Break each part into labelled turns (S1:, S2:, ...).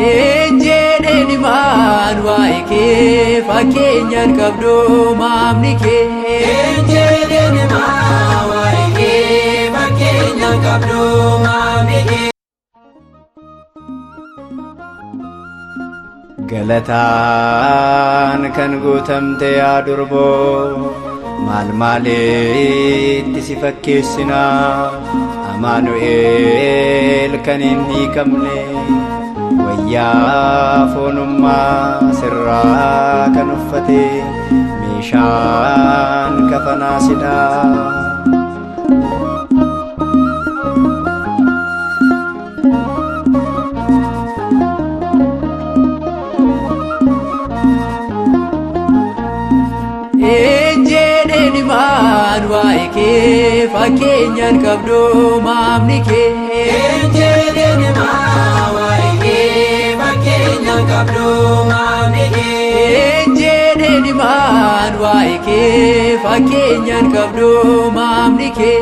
S1: Ejjeni maan waa'ee kee fakkeenyaan qabdu maamni kee.
S2: Ejjeni maan waa'ee kee fakkeenyaan qabdu maamni kee.
S1: Galataan kan guutamte yaa durboo maal maalitti si fakkeessina Amaanu'eel kan hin hiikamne wayyaa foonummaa sirraa kan uffate meeshaan kafanaa sidha. Ejjeni maan waa'ee kee fakkeenyaan qabdu maamni kee.
S2: Ejjeni maan waa'ee kee fakkeenyaan qabdu maamni kee.
S1: Ejjeni maan waa'ee kee fakkeenyaan qabdu maamni kee.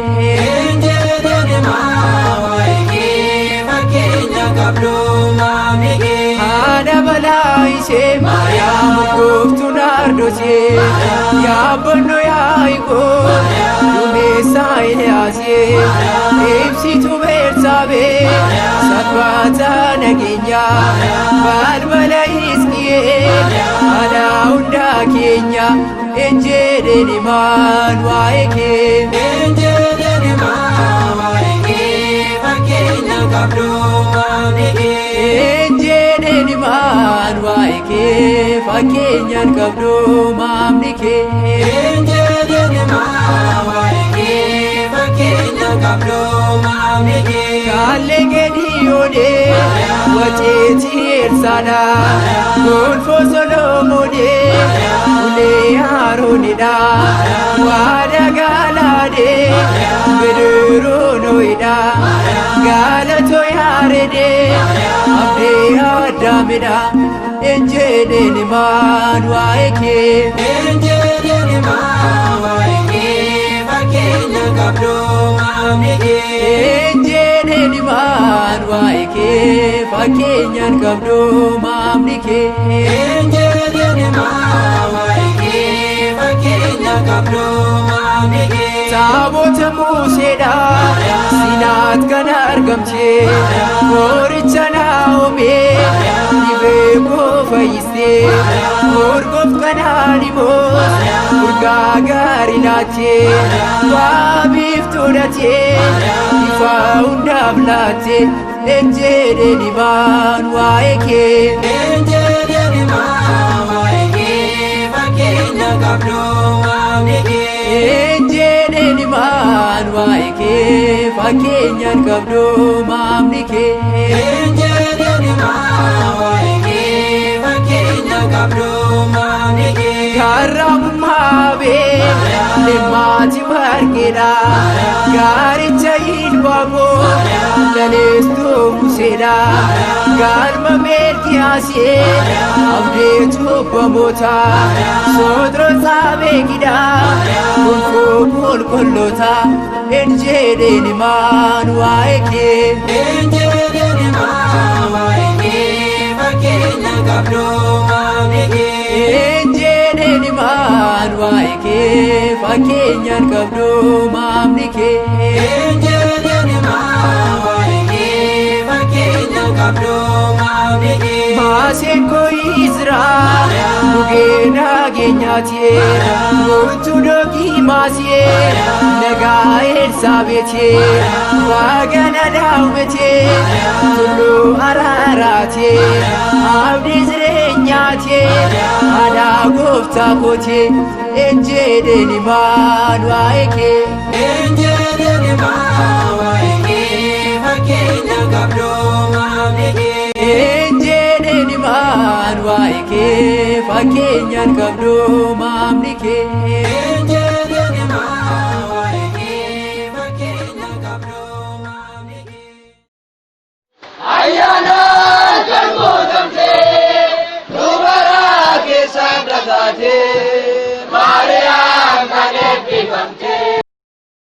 S2: Ejjeni maan waa'ee kee fakkeenyaan qabdu maamni kee.
S1: Haadha balaa ishee Maariyaam gooftuu naardosee yaabannoo yaa'ikoo duumessaa Eeliyaasee ibsituu Beersaabee sabbaata nageenyaa balbala Hisqiyeel haadha hundaa keenya. Ejjeni maan waa'ee kee.
S2: Ejjeni maan waa'ee kee fakkeenyaan qabdu maamni kee.
S1: Ejjeni maan waa'ee kee fakkeenyaan qabdu maamni kee.
S2: Ejjeni maan waa'ee kee fakkeenyaan qabdu maamni kee.
S1: Kaallee Gediyoonee waceetii Eersaadhaa gonfoo Solomoolee ulee Aroonidhaa waada gaalaadhee bidiruu Nooyidhaa gaalatoo Yaaredee abdii Addaamidhaa. Ejjeni maan waa'ee kee.
S2: Ejjeni maan waa'ee kee fakkeenyaan qabdu maamni kee.
S1: Ejjeni maan waa'ee kee fakkeenyaan qabdu maamni kee.
S2: Ejjeni maan waa'ee kee fakkeenyaan qabdu maamni kee.
S1: Taabota Museedhaa Siinaat kan argamte Hooricha Naa'omee dhibee koo fayyistee Horgof kanaan immoo urgaa gaarii laattee waa biiftuu dhattee ifa hundaaf laatte. Ejjeni maan waa'ee kee.
S2: Ejjeni maan waa'ee kee fakkeenyaan qabdu maamni kee.
S1: Ejjeni maan waa'ee kee fakkeenyaan qabdu maamni kee.
S2: Ejjeni maan waa'ee kee fakkeenyaan qabdu maamni kee.
S1: Karraamummaa leemmaati warqeedhaa gaaricha Ilbaaboo laleestuu Museedhaa galma Melkiyaasee abdeetu Obbamootaa Soodrotaa beekidhaa gonfoo qulqullootaa. Ejjeni maan waa'ee kee.
S2: Ejjeni maan waa'ee kee fakkeenyaan qabdu maamni kee.
S1: Ejjeni maan waa'ee kee fakkeenyaan qabdu maamni kee.
S2: Ejjeni maan waa'ee kee fakkeenyaan qabdu maamni kee.
S1: Maaseen koo Izraa gugee nageenyaatee guutuu dookii maasee nagaa Elsaabeetee baagana daawwatee tulluu araaraatee abdii jireenyaatee haadha gooftaa kootee. Ejjeni maan waa'ee kee.
S2: Ejjeni maan waa'ee kee fakkeenyaan qabdu maamni kee.
S1: Ejjeni maan waa'ee kee fakkeenyaan qabdu maamni kee.
S2: Ejjeni maan waa'ee kee fakkeenyaan qabdu.